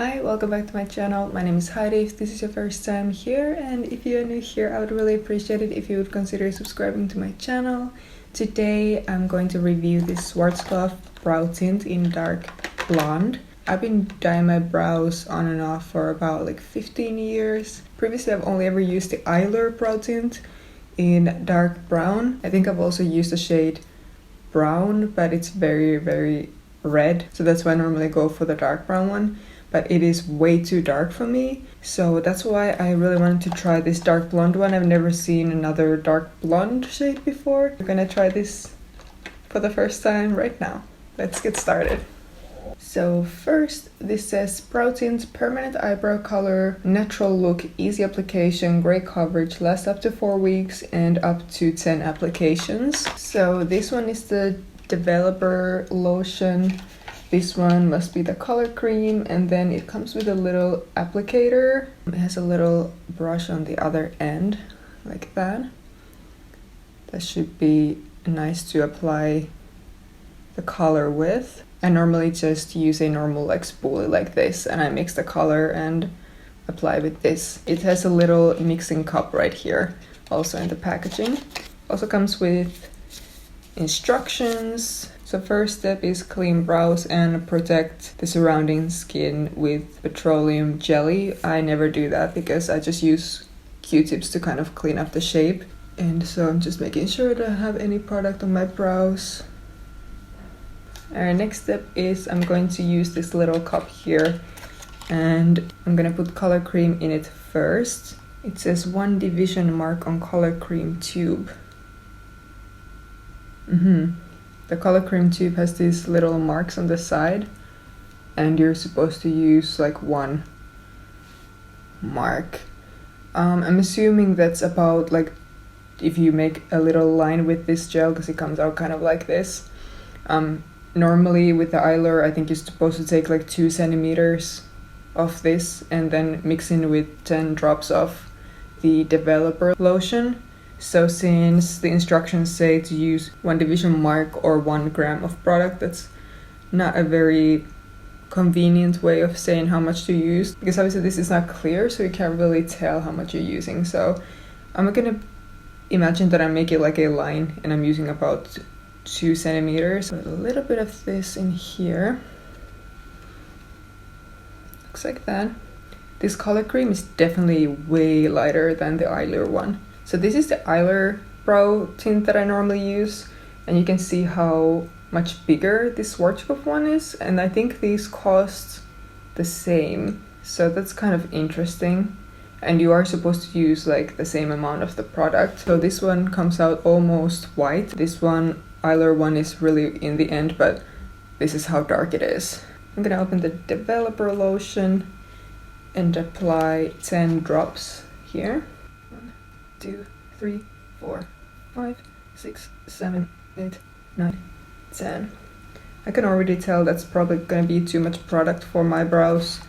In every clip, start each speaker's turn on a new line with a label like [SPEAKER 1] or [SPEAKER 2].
[SPEAKER 1] Hi, welcome back to my channel. My name is Heidi. If this is your first time here, and if you're new here, I would really appreciate it if you would consider subscribing to my channel. Today I'm going to review this Schwarzkopf brow tint in dark blonde. I've been dyeing my brows on and off for about like 15 years. Previously I've only ever used the Eylure brow tint in dark brown. I think I've also used the shade brown, but it's very red, so that's why I normally go for the dark brown one. But it is way too dark for me, so that's why I really wanted to try this dark blonde one. I've never seen another dark blonde shade before. We're gonna try this for the first time right now. Let's get started. So first, this says brow tint, permanent eyebrow color, natural look, easy application, great coverage, lasts up to 4 weeks and up to 10 applications. So this one is the developer lotion. This one must be the color cream, and then it comes with a little applicator. It has a little brush on the other end, like that. That should be nice to apply the color with. I normally just use a normal like spoolie like this, and I mix the color and apply with this. It has a little mixing cup right here, also in the packaging. Also comes with instructions. So first step is clean brows and protect the surrounding skin with petroleum jelly. I never do that because I just use Q-tips to kind of clean up the shape. And so I'm just making sure that I have any product on my brows. Our next step is I'm going to use this little cup here, and I'm gonna put color cream in it first. It says 1 division mark on color cream tube. The color cream tube has these little marks on the side, and you're supposed to use like 1 mark. I'm assuming that's about like if you make a little line with this gel, because it comes out kind of like this. Normally with the Eylure, I think you're supposed to take like 2 centimeters of this and then mix in with 10 drops of the developer lotion. So since the instructions say to use 1 division mark or 1 gram of product, that's not a very convenient way of saying how much to use, because obviously this is not clear, so you can't really tell how much you're using. So I'm gonna imagine that I make it like a line, and I'm using about 2 centimeters. Put a little bit of this in here. Looks like that. This color cream is definitely way lighter than the Eylure one. So this is the Eylure brow tint that I normally use, and you can see how much bigger this Schwarzkopf one is, and I think these cost the same, so that's kind of interesting. And you are supposed to use like the same amount of the product. So this one comes out almost white. This one, Eylure one, is really in the end, but this is how dark it is. I'm gonna open the developer lotion and apply 10 drops here. 2, 3, 4, 5, 6, 7, 8, 9, 10. I can already tell that's probably gonna be too much product for my brows.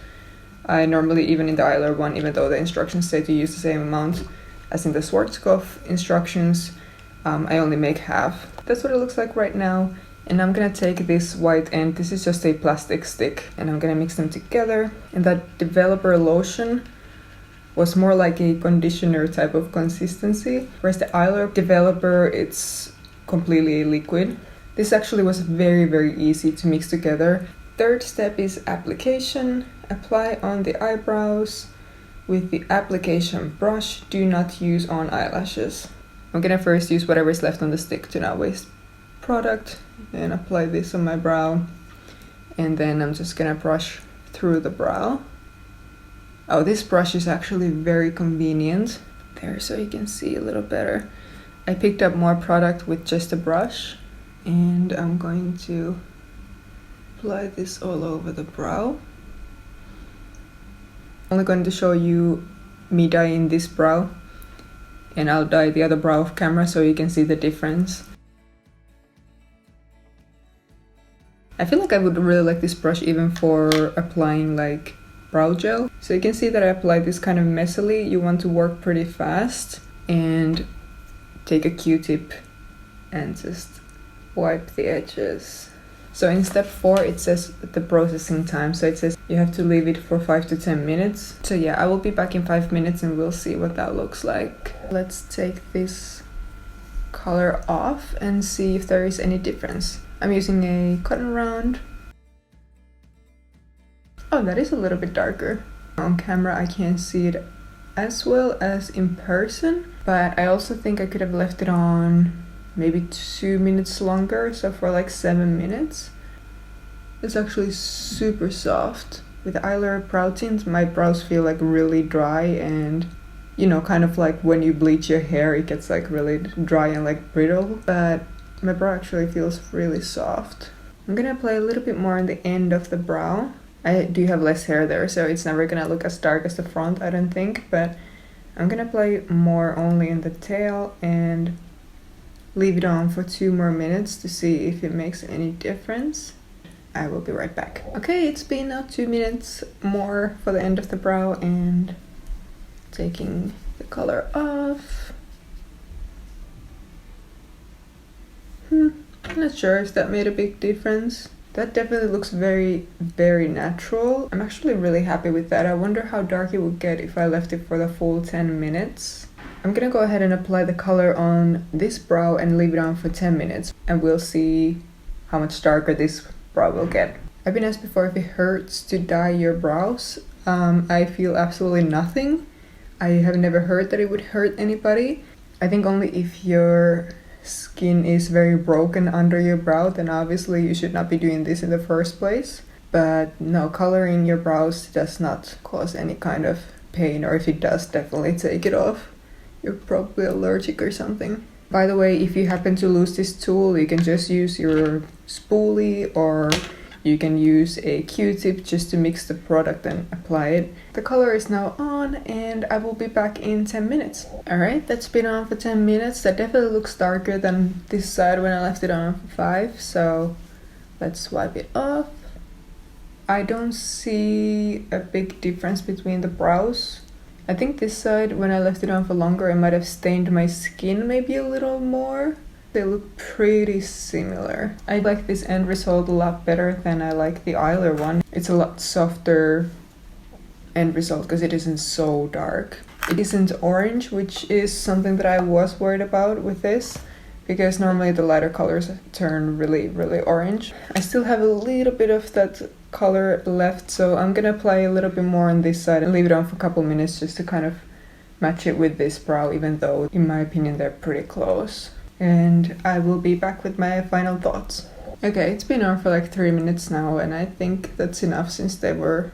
[SPEAKER 1] I normally, even in the Eylure one, even though the instructions say to use the same amount as in the Schwarzkopf instructions, I only make half. That's what it looks like right now. And I'm gonna take this white end, this is just a plastic stick, and I'm gonna mix them together. And that developer lotion was more like a conditioner type of consistency, whereas the Eylure developer, it's completely liquid. This actually was very easy to mix together. Third step is application. Apply on the eyebrows with the application brush. Do not use on eyelashes. I'm gonna first use whatever is left on the stick to not waste product, and apply this on my brow, and then I'm just gonna brush through the brow. Oh, this brush is actually very convenient. There, so you can see a little better. I picked up more product with just a brush, and I'm going to apply this all over the brow. I'm only going to show you me dyeing this brow, and I'll dye the other brow off camera so you can see the difference. I feel like I would really like this brush even for applying like brow gel. So you can see that I applied this kind of messily. You want to work pretty fast and take a Q-tip and just wipe the edges. So in step 4 it says the processing time, so it says you have to leave it for 5 to 10 minutes. So yeah, I will be back in 5 minutes and we'll see what that looks like. Let's take this color off and see if there is any difference. I'm using a cotton round. Oh, that is a little bit darker. On camera I can't see it as well as in person, but I also think I could have left it on maybe 2 minutes longer, so for like 7 minutes. It's actually super soft. With Eylure Brow Tint, my brows feel like really dry, and you know, kind of like when you bleach your hair, it gets like really dry and like brittle, but my brow actually feels really soft. I'm gonna apply a little bit more on the end of the brow. I do have less hair there, so it's never gonna look as dark as the front, I don't think, but I'm gonna apply more only in the tail and leave it on for 2 more minutes to see if it makes any difference. I will be right back. Okay, it's been now 2 minutes more for the end of the brow, and taking the color off. I'm not sure if that made a big difference. That definitely looks very, very natural. I'm actually really happy with that. I wonder how dark it would get if I left it for the full 10 minutes. I'm gonna go ahead and apply the color on this brow and leave it on for 10 minutes, and we'll see how much darker this brow will get. I've been asked before if it hurts to dye your brows. I feel absolutely nothing. I have never heard that it would hurt anybody. I think only if your skin is very broken under your brow, then obviously you should not be doing this in the first place. But no, coloring your brows does not cause any kind of pain, or if it does, definitely take it off. You're probably allergic or something. By the way, if you happen to lose this tool, you can just use your spoolie, or you can use a Q-tip just to mix the product and apply it. The color is now on, and I will be back in 10 minutes. Alright, that's been on for 10 minutes. That definitely looks darker than this side when I left it on for 5, so let's wipe it off. I don't see a big difference between the brows. I think this side, when I left it on for longer, I might have stained my skin maybe a little more. They look pretty similar. I like this end result a lot better than I like the Eylure one. It's a lot softer end result because it isn't so dark. It isn't orange, which is something that I was worried about with this, because normally the lighter colors turn really, really orange. I still have a little bit of that color left, so I'm gonna apply a little bit more on this side and leave it on for a couple minutes just to kind of match it with this brow, even though in my opinion they're pretty close. And I will be back with my final thoughts. Okay, it's been on for like 3 minutes now, and I think that's enough since they were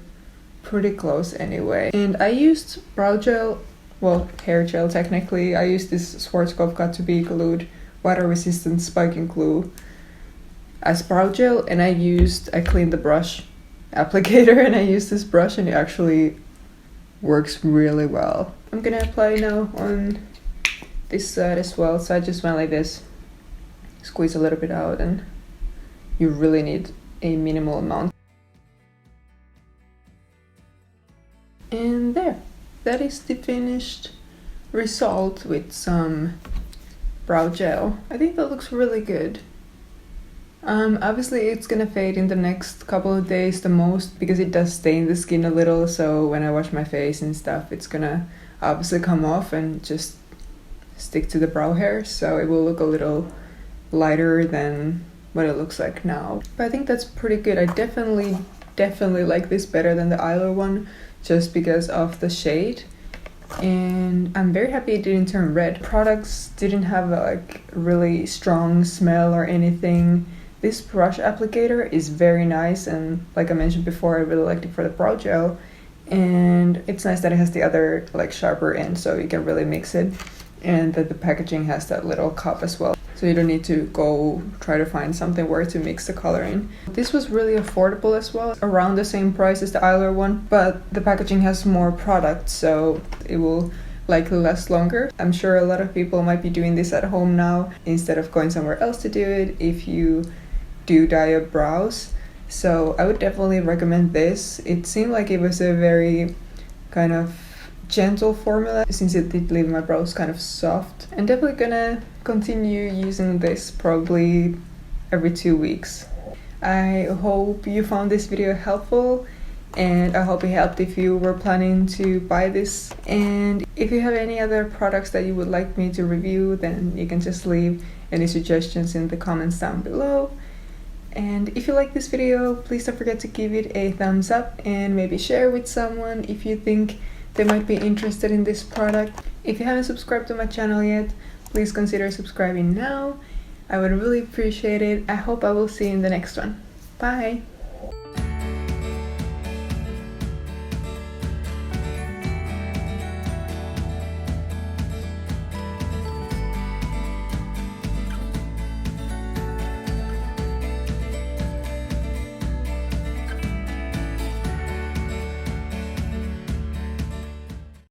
[SPEAKER 1] pretty close anyway. And I used brow gel, well, hair gel technically. I used this Schwarzkopf got to be glued water resistant spiking glue as brow gel, and I cleaned the brush applicator and I used this brush, and it actually works really well. I'm gonna apply now on this side as well, so I just went like this, squeeze a little bit out, and you really need a minimal amount. And there, that is the finished result with some brow gel. I think that looks really good. Obviously it's gonna fade in the next couple of days the most, because it does stain the skin a little, so when I wash my face and stuff, it's gonna obviously come off and just stick to the brow hair, so it will look a little lighter than what it looks like now. But I think that's pretty good. I definitely like this better than the Eylure one, just because of the shade, and I'm very happy it didn't turn red. Products didn't have a like really strong smell or anything. This brush applicator is very nice, and like I mentioned before, I really liked it for the brow gel, and it's nice that it has the other like sharper end, so you can really mix it, and that the packaging has that little cup as well, so you don't need to go try to find something where to mix the color in. This was really affordable as well, around the same price as the Eylure one, but the packaging has more products, so it will likely last longer. I'm sure a lot of people might be doing this at home now instead of going somewhere else to do it if you do dye your brows, so I would definitely recommend this. It seemed like it was a very kind of gentle formula, since it did leave my brows kind of soft. I'm definitely gonna continue using this probably every 2 weeks. I hope you found this video helpful, and I hope it helped if you were planning to buy this. And if you have any other products that you would like me to review, then you can just leave any suggestions in the comments down below. And if you like this video, please don't forget to give it a thumbs up and maybe share with someone if you think they might be interested in this product. If you haven't subscribed to my channel yet, please consider subscribing now. I would really appreciate it. I hope I will see you in the next one. Bye!